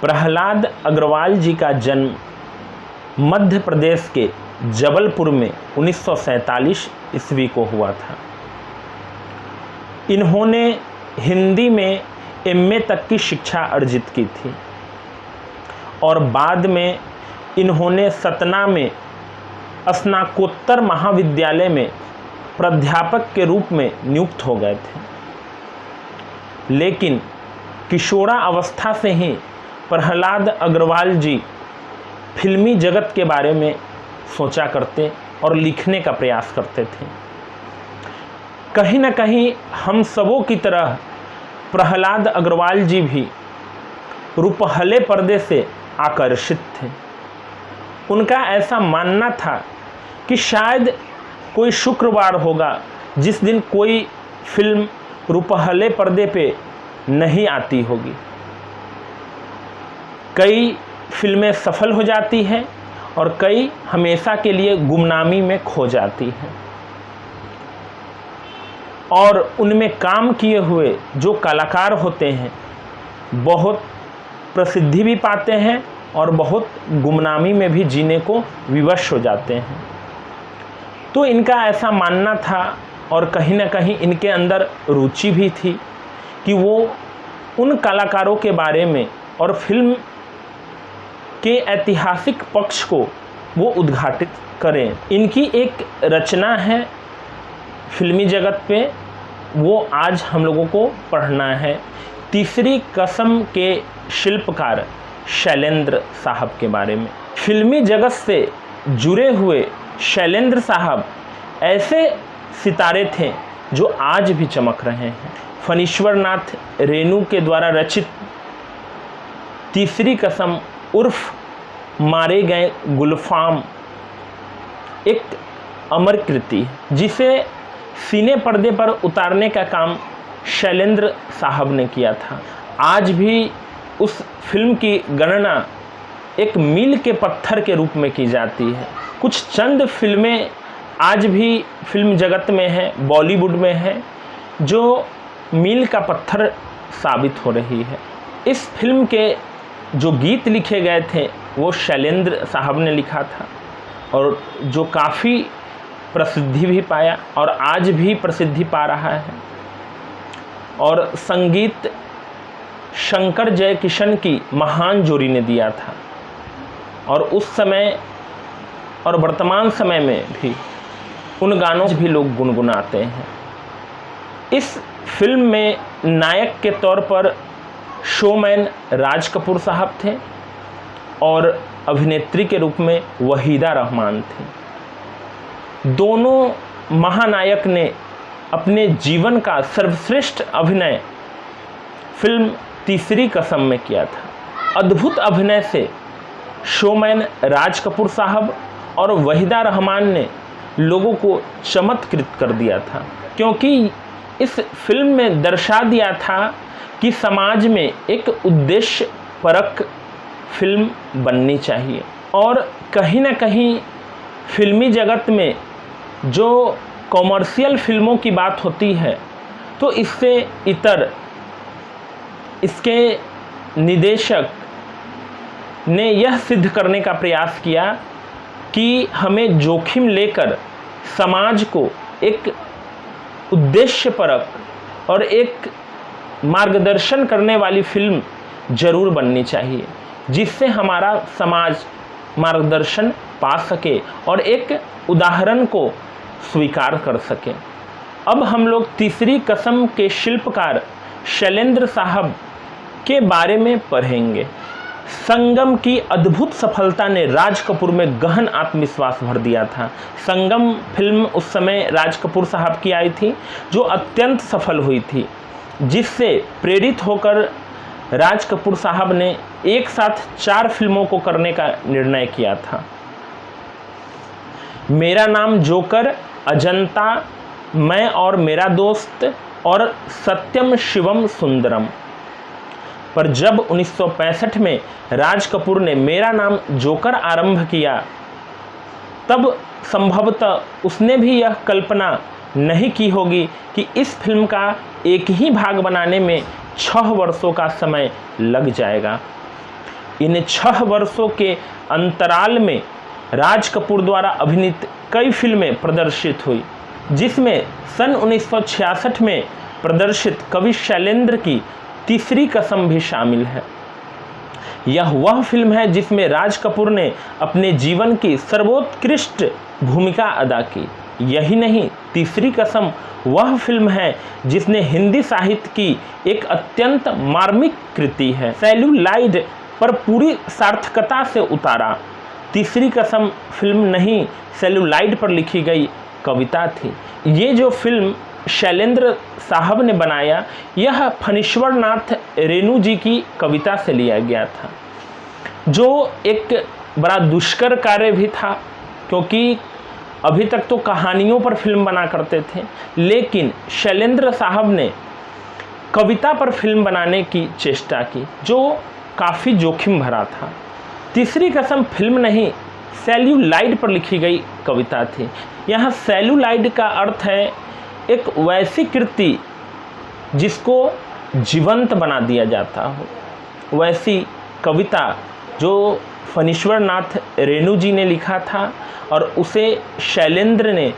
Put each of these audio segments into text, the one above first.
प्रहलाद अग्रवाल जी का जन्म मध्य प्रदेश के जबलपुर में 1947 ईस्वी को हुआ था। इन्होंने हिंदी में एमए तक की शिक्षा अर्जित की थी और बाद में इन्होंने सतना में स्नातकोत्तर महाविद्यालय में प्राध्यापक के रूप में नियुक्त हो गए थे। लेकिन किशोरा अवस्था से ही प्रहलाद अग्रवाल जी फिल्मी जगत के बारे में सोचा करते और लिखने का प्रयास करते थे। कहीं न कहीं हम सबों की तरह प्रहलाद अग्रवाल जी भी रुपहले पर्दे से आकर्षित थे। उनका ऐसा मानना था कि शायद कोई शुक्रवार होगा जिस दिन कोई फिल्म रुपहले पर्दे पे नहीं आती होगी। कई फिल्में सफल हो जाती हैं और कई हमेशा के लिए गुमनामी में खो जाती हैं और उनमें काम किए हुए जो कलाकार होते हैं बहुत प्रसिद्धि भी पाते हैं और बहुत गुमनामी में भी जीने को विवश हो जाते हैं। तो इनका ऐसा मानना था और कहीं ना कहीं इनके अंदर रुचि भी थी कि वो उन कलाकारों के बारे में और फिल्म के ऐतिहासिक पक्ष को वो उद्घाटित करें। इनकी एक रचना है फिल्मी जगत पे, वो आज हम लोगों को पढ़ना है। तीसरी कसम के शिल्पकार शैलेंद्र साहब के बारे में। फिल्मी जगत से जुड़े हुए शैलेंद्र साहब ऐसे सितारे थे जो आज भी चमक रहे हैं। फणीश्वर नाथ रेणु के द्वारा रचित तीसरी कसम उर्फ मारे गए गुलफाम एक अमर कृति है जिसे सीने पर्दे पर उतारने का काम शैलेंद्र साहब ने किया था। आज भी उस फिल्म की गणना एक मील के पत्थर के रूप में की जाती है। कुछ चंद फिल्में आज भी फिल्म जगत में हैं, बॉलीवुड में हैं, जो मील का पत्थर साबित हो रही है। इस फिल्म के जो गीत लिखे गए थे वो शैलेंद्र साहब ने लिखा था और जो काफ़ी प्रसिद्धि भी पाया और आज भी प्रसिद्धि पा रहा है। और संगीत शंकर जयकिशन की महान जोड़ी ने दिया था और उस समय और वर्तमान समय में भी उन गानों से भी लोग गुनगुनाते हैं। इस फिल्म में नायक के तौर पर शोमैन राज कपूर साहब थे और अभिनेत्री के रूप में वहीदा रहमान थी। दोनों महानायक ने अपने जीवन का सर्वश्रेष्ठ अभिनय फिल्म तीसरी कसम में किया था। अद्भुत अभिनय से शोमैन राज कपूर साहब और वहीदा रहमान ने लोगों को चमत्कृत कर दिया था, क्योंकि इस फिल्म में दर्शा दिया था कि समाज में एक उद्देश्य परक फिल्म बननी चाहिए। और कहीं ना कहीं फिल्मी जगत में जो कॉमर्शियल फिल्मों की बात होती है तो इससे इतर इसके निदेशक ने यह सिद्ध करने का प्रयास किया कि हमें जोखिम लेकर समाज को एक उद्देश्यपरक और एक मार्गदर्शन करने वाली फिल्म जरूर बननी चाहिए, जिससे हमारा समाज मार्गदर्शन पा सके और एक उदाहरण को स्वीकार कर सके। अब हम लोग तीसरी कसम के शिल्पकार शैलेंद्र साहब के बारे में पढ़ेंगे। संगम की अद्भुत सफलता ने राज कपूर में गहन आत्मविश्वास भर दिया था। संगम फिल्म उस समय राज कपूर साहब की आई थी जो अत्यंत सफल हुई थी, जिससे प्रेरित होकर राज कपूर साहब ने एक साथ 4 फिल्मों को करने का निर्णय किया था। मेरा नाम जोकर, अजंता, मैं और मेरा दोस्त और सत्यम शिवम सुंदरम। पर जब 1965 में राज कपूर ने मेरा नाम जोकर आरंभ किया तब संभवतः उसने भी यह कल्पना नहीं की होगी कि इस फिल्म का एक ही भाग बनाने में 6 वर्षों का समय लग जाएगा। इन 6 वर्षों के अंतराल में राज कपूर द्वारा अभिनीत कई फिल्में प्रदर्शित हुई, जिसमें सन 1966 में प्रदर्शित कवि शैलेंद्र की तीसरी कसम भी शामिल है। यह वह फिल्म है जिसमें राज कपूर ने अपने जीवन की सर्वोत्कृष्ट भूमिका अदा की। यही नहीं, तीसरी कसम वह फिल्म है जिसने हिंदी साहित्य की एक अत्यंत मार्मिक कृति है सेल्यूलाइड पर पूरी सार्थकता से उतारा। तीसरी कसम फिल्म नहीं, सेल्यूलाइड पर लिखी गई कविता थी। ये जो फिल्म शैलेंद्र साहब ने बनाया, यह फणीश्वर नाथ रेणु जी की कविता से लिया गया था, जो एक बड़ा दुष्कर कार्य भी था, क्योंकि अभी तक तो कहानियों पर फिल्म बना करते थे, लेकिन शैलेंद्र साहब ने कविता पर फिल्म बनाने की चेष्टा की, जो काफ़ी जोखिम भरा था। तीसरी कसम फिल्म नहीं, सेल्यूलाइड पर लिखी गई कविता थी। यहाँ सेल्यूलाइड का अर्थ है एक वैसी कृति जिसको जीवंत बना दिया जाता हो, वैसी कविता जो फणीश्वर नाथ रेणु जी ने लिखा था और उसे शैलेंद्र ने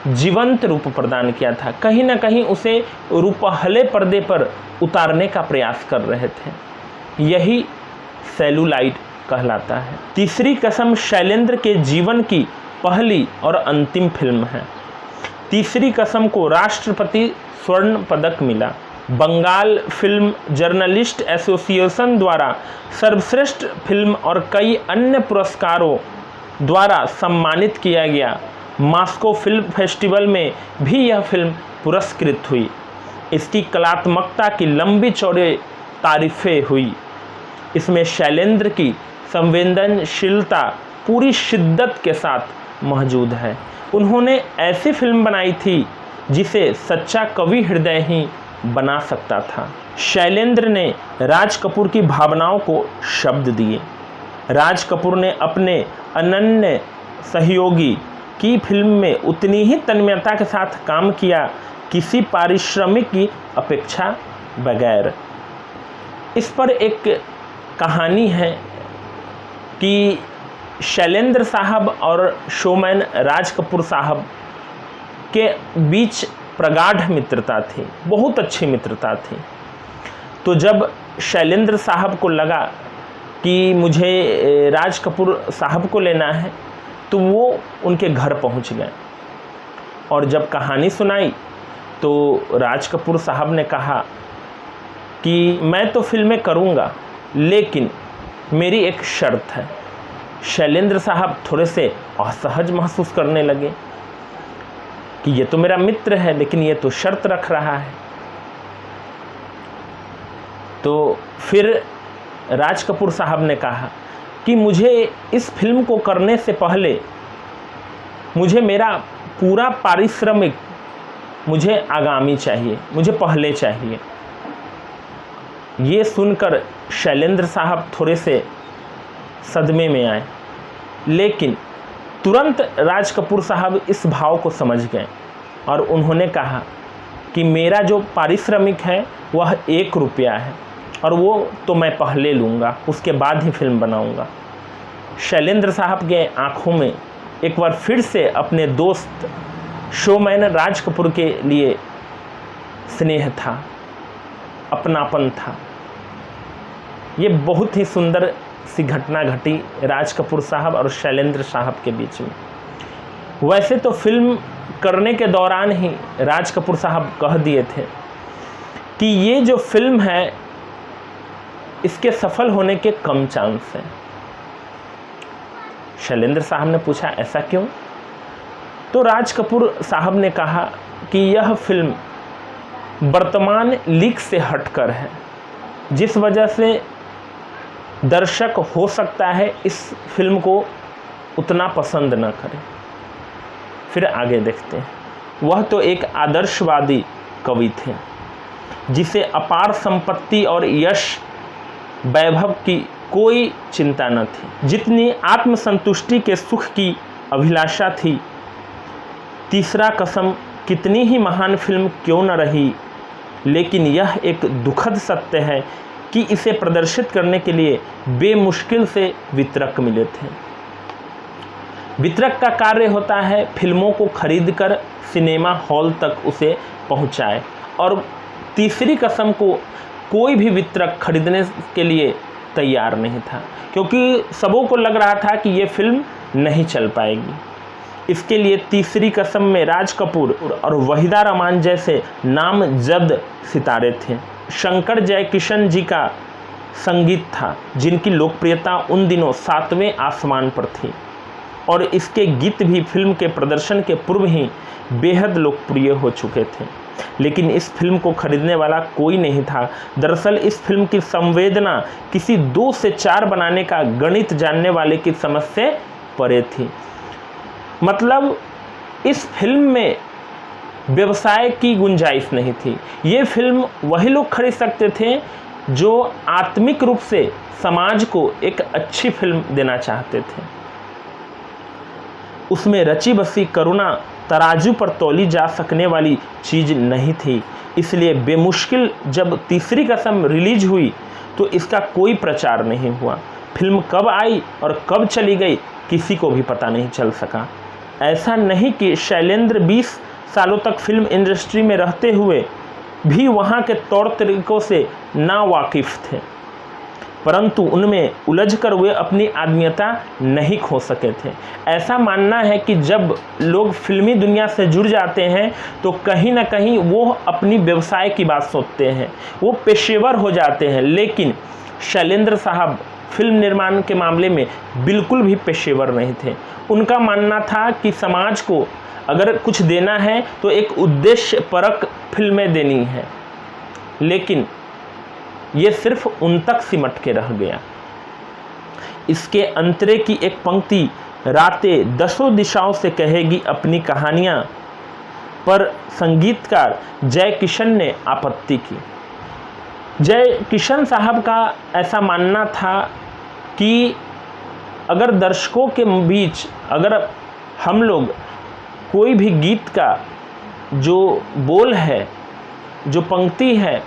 जीवंत रूप प्रदान किया था। कहीं ना कहीं उसे रूपहले पर्दे पर उतारने का प्रयास कर रहे थे। यही सेल्यूलाइड कहलाता है। तीसरी कसम शैलेंद्र के जीवन की पहली और अंतिम फिल्म है। तीसरी कसम को राष्ट्रपति स्वर्ण पदक मिला। बंगाल फिल्म जर्नलिस्ट एसोसिएशन द्वारा सर्वश्रेष्ठ फिल्म और कई अन्य पुरस्कारों द्वारा सम्मानित किया गया। मॉस्को फिल्म फेस्टिवल में भी यह फिल्म पुरस्कृत हुई। इसकी कलात्मकता की लंबी चौड़ी तारीफें हुई। इसमें शैलेंद्र की संवेदनशीलता पूरी शिद्दत के साथ मौजूद है। उन्होंने ऐसी फिल्म बनाई थी जिसे सच्चा कवि हृदय ही बना सकता था। शैलेंद्र ने राज कपूर की भावनाओं को शब्द दिए। राज कपूर ने अपने अनन्य सहयोगी की फिल्म में उतनी ही तन्मयता के साथ काम किया, किसी पारिश्रमिक की अपेक्षा बगैर। इस पर एक कहानी है कि शैलेंद्र साहब और शोमैन राज कपूर साहब के बीच प्रगाढ़ मित्रता थी, बहुत अच्छी मित्रता थी। तो जब शैलेंद्र साहब को लगा कि मुझे राज कपूर साहब को लेना है, तो वो उनके घर पहुंच गए और जब कहानी सुनाई तो राज कपूर साहब ने कहा कि मैं तो फिल्में करूंगा, लेकिन मेरी एक शर्त है। शैलेंद्र साहब थोड़े से असहज महसूस करने लगे कि ये तो मेरा मित्र है, लेकिन ये तो शर्त रख रहा है। तो फिर राज कपूर साहब ने कहा कि मुझे इस फिल्म को करने से पहले मुझे मेरा पूरा पारिश्रमिक मुझे आगामी चाहिए, मुझे पहले चाहिए। ये सुनकर शैलेंद्र साहब थोड़े से सदमे में आए, लेकिन तुरंत राज कपूर साहब इस भाव को समझ गए और उन्होंने कहा कि मेरा जो पारिश्रमिक है वह 1 रुपया है और वो तो मैं पहले लूँगा, उसके बाद ही फिल्म बनाऊँगा। शैलेंद्र साहब के आँखों में एक बार फिर से अपने दोस्त शोमैन राज कपूर के लिए स्नेह था, अपनापन था। ये बहुत ही सुंदर सी घटना घटी राज कपूर साहब और शैलेंद्र साहब के बीच में। वैसे तो फिल्म करने के दौरान ही राज कपूर साहब कह दिए थे कि ये जो फिल्म है इसके सफल होने के कम चांस हैं। शैलेंद्र साहब ने पूछा ऐसा क्यों? तो राज कपूर साहब ने कहा कि यह फिल्म वर्तमान लीक से हटकर है, जिस वजह से दर्शक हो सकता है इस फिल्म को उतना पसंद न करें। फिर आगे देखते हैं। वह तो एक आदर्शवादी कवि थे जिसे अपार संपत्ति और यश वैभव की कोई चिंता न थी, जितनी आत्मसंतुष्टि के सुख की अभिलाषा थी। तीसरा कसम कितनी ही महान फिल्म क्यों न रही, लेकिन यह एक दुखद सत्य है कि इसे प्रदर्शित करने के लिए बेमुश्किल से वितरक मिले थे। वितरक का कार्य होता है फिल्मों को खरीदकर सिनेमा हॉल तक उसे पहुंचाए, और तीसरी कसम को कोई भी वितरक खरीदने के लिए तैयार नहीं था, क्योंकि सबों को लग रहा था कि ये फिल्म नहीं चल पाएगी। इसके लिए तीसरी कसम में राज कपूर और वहीदा रहमान जैसे नामजद सितारे थे। शंकर जयकिशन जी का संगीत था, जिनकी लोकप्रियता उन दिनों 7वें आसमान पर थी, और इसके गीत भी फिल्म के प्रदर्शन के पूर्व ही बेहद लोकप्रिय हो चुके थे। लेकिन इस फिल्म को खरीदने वाला कोई नहीं था। दरअसल इस फिल्म की संवेदना किसी 2 से 4 बनाने का गणित जानने वाले की समझ से परे थी। मतलब इस फिल्म में व्यवसाय की गुंजाइश नहीं थी। ये फिल्म वही लोग खरीद सकते थे जो आत्मिक रूप से समाज को एक अच्छी फिल्म देना चाहते थे। उसमें रची बसी करुणा तराजू पर तौली जा सकने वाली चीज़ नहीं थी। इसलिए बेमुश्किल जब तीसरी कसम रिलीज हुई तो इसका कोई प्रचार नहीं हुआ। फिल्म कब आई और कब चली गई किसी को भी पता नहीं चल सका। ऐसा नहीं कि शैलेंद्र 20 सालों तक फिल्म इंडस्ट्री में रहते हुए भी वहाँ के तौर तरीक़ों से नावाकिफ़ थे, परंतु उनमें उलझकर वे अपनी आत्मीयता नहीं खो सके थे। ऐसा मानना है कि जब लोग फिल्मी दुनिया से जुड़ जाते हैं तो कहीं ना कहीं वो अपनी व्यवसाय की बात सोचते हैं, वो पेशेवर हो जाते हैं। लेकिन शैलेंद्र साहब फिल्म निर्माण के मामले में बिल्कुल भी पेशेवर नहीं थे। उनका मानना था कि समाज को अगर कुछ देना है तो एक उद्देश्य परक फिल्में देनी है, लेकिन ये सिर्फ उन तक सिमट के रह गया। इसके अंतरे की एक पंक्ति रातें 10 दिशाओं से कहेगी अपनी कहानियाँ पर संगीतकार जय किशन ने आपत्ति की। जय किशन साहब का ऐसा मानना था कि अगर दर्शकों के बीच अगर हम लोग कोई भी गीत का जो बोल है, जो पंक्ति है,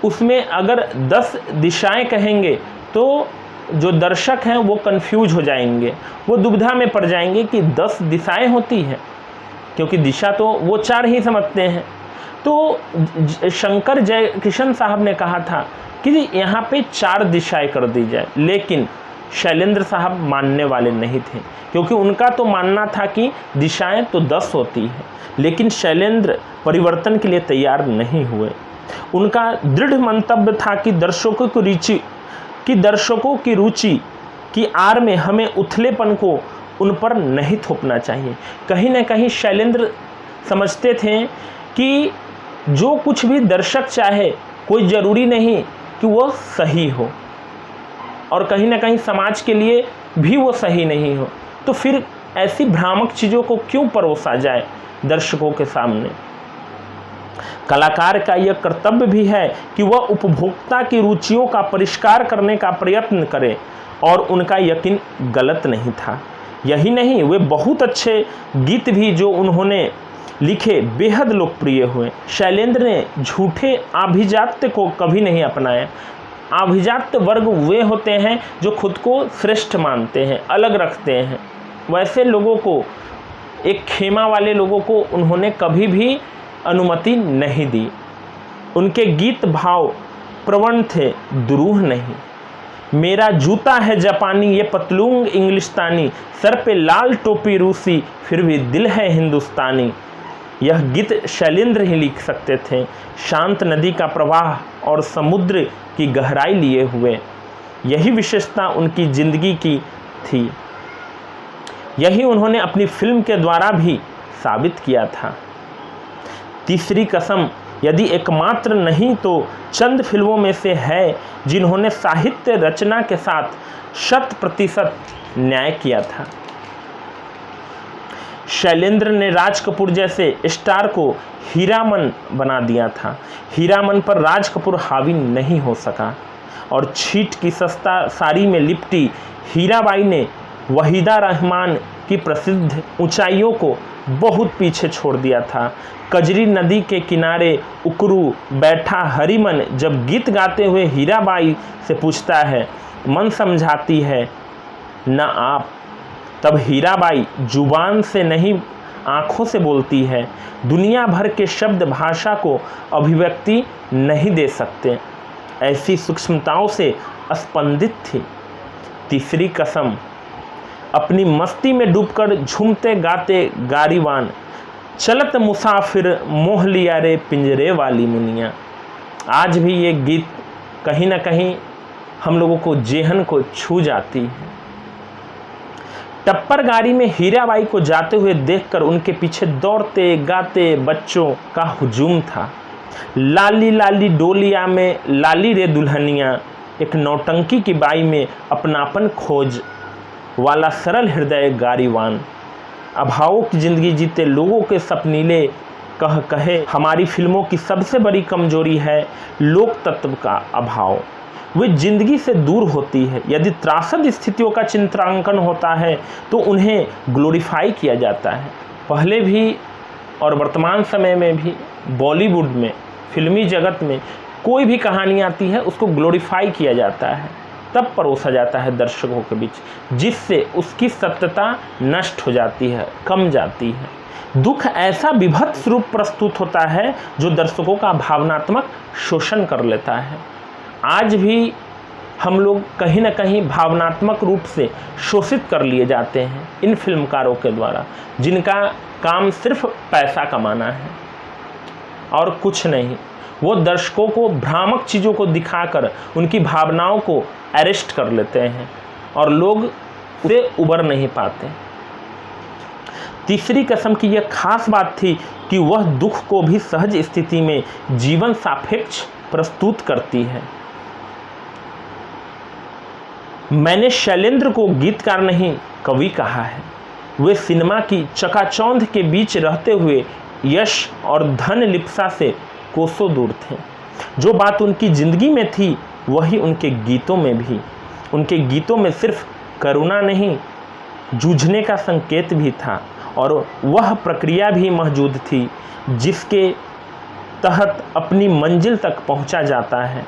उसमें अगर 10 दिशाएं कहेंगे तो जो दर्शक हैं वो कंफ्यूज हो जाएंगे, वो दुविधा में पड़ जाएंगे कि 10 दिशाएं होती हैं, क्योंकि दिशा तो वो 4 ही समझते हैं। तो शंकर जयकिशन साहब ने कहा था कि यहाँ पे 4 दिशाएं कर दी जाए, लेकिन शैलेंद्र साहब मानने वाले नहीं थे, क्योंकि उनका तो मानना था कि दिशाएं तो 10 होती हैं। लेकिन शैलेंद्र परिवर्तन के लिए तैयार नहीं हुए। उनका दृढ़ मंतव्य था कि दर्शकों की रुचि की आड़ में हमें उथलेपन को उन पर नहीं थोपना चाहिए। कहीं ना कहीं शैलेंद्र समझते थे कि जो कुछ भी दर्शक चाहे कोई ज़रूरी नहीं कि वो सही हो, और कहीं ना कहीं समाज के लिए भी वो सही नहीं हो। तो फिर ऐसी भ्रामक चीज़ों को क्यों परोसा जाए दर्शकों के सामने। कलाकार का यह कर्तव्य भी है कि वह उपभोक्ता की रुचियों का परिष्कार करने का प्रयत्न करे, और उनका यकीन गलत नहीं था। यही नहीं, वे बहुत अच्छे गीत भी जो उन्होंने लिखे बेहद लोकप्रिय हुए। शैलेंद्र ने झूठे आभिजात्य को कभी नहीं अपनाया। आभिजात्य वर्ग वे होते हैं जो खुद को श्रेष्ठ मानते हैं, अलग रखते हैं। वैसे लोगों को, एक खेमा वाले लोगों को उन्होंने कभी भी अनुमति नहीं दी। उनके गीत भाव प्रवण थे, दुरूह नहीं। मेरा जूता है जापानी, ये पतलून इंग्लिस्तानी, सर पे लाल टोपी रूसी, फिर भी दिल है हिंदुस्तानी। यह गीत शैलेंद्र ही लिख सकते थे, शांत नदी का प्रवाह और समुद्र की गहराई लिए हुए। यही विशेषता उनकी जिंदगी की थी। यही उन्होंने अपनी फिल्म के द्वारा भी साबित किया था। तीसरी कसम यदि एकमात्र नहीं तो चंद फिल्मों में से है जिन्होंने साहित्य रचना के साथ 100% न्याय किया था। शैलेंद्र ने राज कपूर जैसे स्टार को हीरामन बना दिया था। हीरामन पर राज कपूर हावी नहीं हो सका, और छीट की सस्ता साड़ी में लिपटी हीराबाई ने वहीदा रहमान की प्रसिद्ध ऊंचाइयों को बहुत पीछे छोड़ दिया था। कजरी नदी के किनारे उकरू बैठा हरिमन जब गीत गाते हुए हीराबाई से पूछता है, मन समझाती है न आप, तब हीराबाई जुबान से नहीं आँखों से बोलती है। दुनिया भर के शब्द भाषा को अभिव्यक्ति नहीं दे सकते, ऐसी सूक्ष्मताओं से स्पंदित थी। तीसरी कसम, अपनी मस्ती में डूबकर झूमते गाते गारीवान, चलत मुसाफिर मोह लिया रे पिंजरे वाली मुनिया। आज भी ये गीत कहीं ना कहीं हम लोगों को जेहन को छू जाती है। टप्पर गाड़ी में हीराबाई को जाते हुए देखकर उनके पीछे दौड़ते गाते बच्चों का हुजूम था। लाली लाली डोलिया में लाली रे दुल्हनिया, एक नौटंकी की बाई में अपनापन खोज वाला सरल हृदय गारीवान। अभावों की जिंदगी जीते लोगों के सपनीले कहे हमारी फिल्मों की सबसे बड़ी कमजोरी है लोक तत्व का अभाव। वे जिंदगी से दूर होती है। यदि त्रासद स्थितियों का चित्रांकन होता है तो उन्हें ग्लोरीफाई किया जाता है। पहले भी और वर्तमान समय में भी बॉलीवुड में, फिल्मी जगत में कोई भी कहानी आती है उसको ग्लोरीफाई किया जाता है, तब परोसा जाता है दर्शकों के बीच, जिससे उसकी सत्यता नष्ट हो जाती है, कम जाती है। दुख ऐसा विभत्स रूप प्रस्तुत होता है जो दर्शकों का भावनात्मक शोषण कर लेता है। आज भी हम लोग कहीं ना कहीं भावनात्मक रूप से शोषित कर लिए जाते हैं इन फिल्मकारों के द्वारा, जिनका काम सिर्फ पैसा कमाना है और कुछ नहीं। वो दर्शकों को भ्रामक चीज़ों को दिखाकर उनकी भावनाओं को अरेस्ट कर लेते हैं और लोग उसे उबर नहीं पाते। तीसरी कसम की यह खास बात थी कि वह दुख को भी सहज स्थिति में जीवन सापेक्ष प्रस्तुत करती है। मैंने शैलेंद्र को गीतकार नहीं कवि कहा है। वे सिनेमा की चकाचौंध के बीच रहते हुए यश और धन लिप्सा से कोसों दूर थे। जो बात उनकी जिंदगी में थी वही उनके गीतों में भी। उनके गीतों में सिर्फ करुणा नहीं, जूझने का संकेत भी था और वह प्रक्रिया भी मौजूद थी जिसके तहत अपनी मंजिल तक पहुंचा जाता है।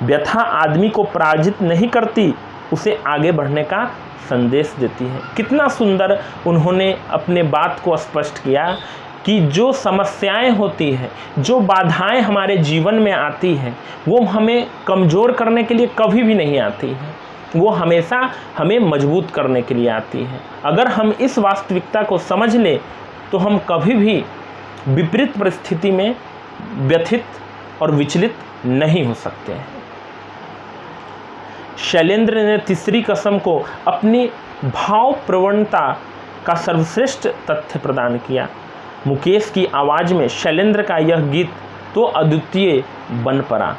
व्यथा आदमी को पराजित नहीं करती, उसे आगे बढ़ने का संदेश देती है। कितना सुंदर उन्होंने अपने बात को स्पष्ट किया कि जो समस्याएं होती हैं, जो बाधाएं हमारे जीवन में आती हैं, वो हमें कमज़ोर करने के लिए कभी भी नहीं आती हैं, वो हमेशा हमें मजबूत करने के लिए आती है। अगर हम इस वास्तविकता को समझ लें तो हम कभी भी विपरीत परिस्थिति में व्यथित और विचलित नहीं हो सकते हैं। शैलेंद्र ने तीसरी कसम को अपनी भाव प्रवणता का सर्वश्रेष्ठ तथ्य प्रदान किया। मुकेश की आवाज़ में शैलेंद्र का यह गीत तो अद्वितीय बन पड़ा।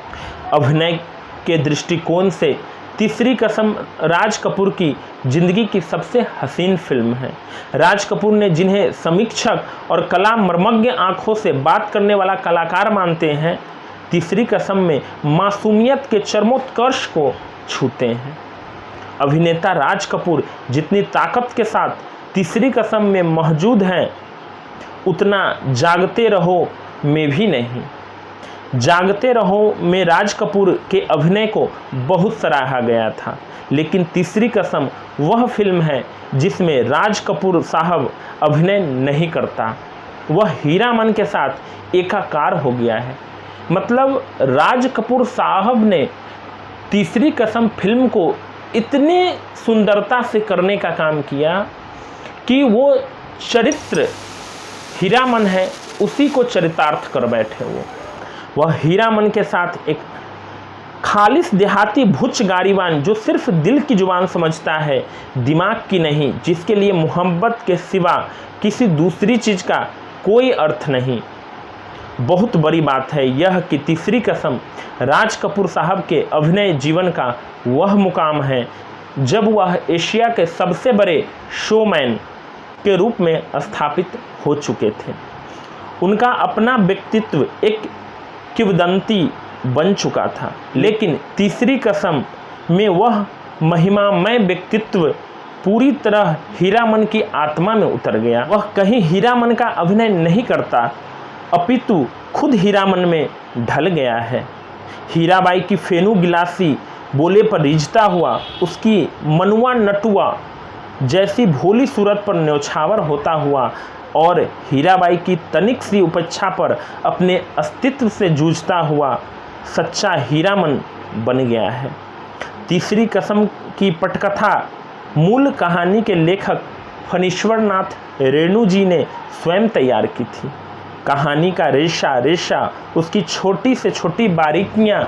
अभिनय के दृष्टिकोण से तीसरी कसम राज कपूर की जिंदगी की सबसे हसीन फिल्म है। राज कपूर ने जिन्हें समीक्षक और कला मर्मज्ञ आंखों से बात करने वाला कलाकार मानते हैं, तीसरी कसम में मासूमियत के चरमोत्कर्ष को छूते हैं। अभिनेता राज कपूर जितनी ताकत के साथ तीसरी कसम में मौजूद हैं, उतना जागते रहो में भी नहीं। जागते रहो में राज कपूर के अभिनय को बहुत सराहा गया था, लेकिन तीसरी कसम वह फिल्म है जिसमें राज कपूर साहब अभिनय नहीं करता, वह हीरामन के साथ एकाकार हो गया है। मतलब राज कपूर साहब ने तीसरी कसम फिल्म को इतने सुंदरता से करने का काम किया कि वो चरित्र हीरामन है उसी को चरितार्थ कर बैठे। वह हीरामन के साथ एक खालिस देहाती भुच गारीवान जो सिर्फ दिल की जुबान समझता है, दिमाग की नहीं, जिसके लिए मोहब्बत के सिवा किसी दूसरी चीज़ का कोई अर्थ नहीं। बहुत बड़ी बात है यह कि तीसरी कसम राज कपूर साहब के अभिनय जीवन का वह मुकाम है जब वह एशिया के सबसे बड़े शोमैन के रूप में स्थापित हो चुके थे। उनका अपना व्यक्तित्व एक किंवदंती बन चुका था, लेकिन तीसरी कसम में वह महिमामय व्यक्तित्व पूरी तरह हीरामन की आत्मा में उतर गया। वह कहीं हीरामन का अभिनय नहीं करता, अपितु खुद हीरामन में ढल गया है। हीराबाई की फेनू गिलासी बोले पर रिझता हुआ उसकी मनुआ नटुआ जैसी भोली सूरत पर न्यौछावर होता हुआ और हीराबाई की तनिक सी उपेक्षा पर अपने अस्तित्व से जूझता हुआ सच्चा हीरामन बन गया है। तीसरी कसम की पटकथा मूल कहानी के लेखक फणीश्वरनाथ रेणु जी ने स्वयं तैयार की थी। कहानी का रेशा रेशा उसकी छोटी से छोटी बारीकियां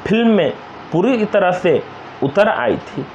फिल्म में पूरी तरह से उतर आई थी।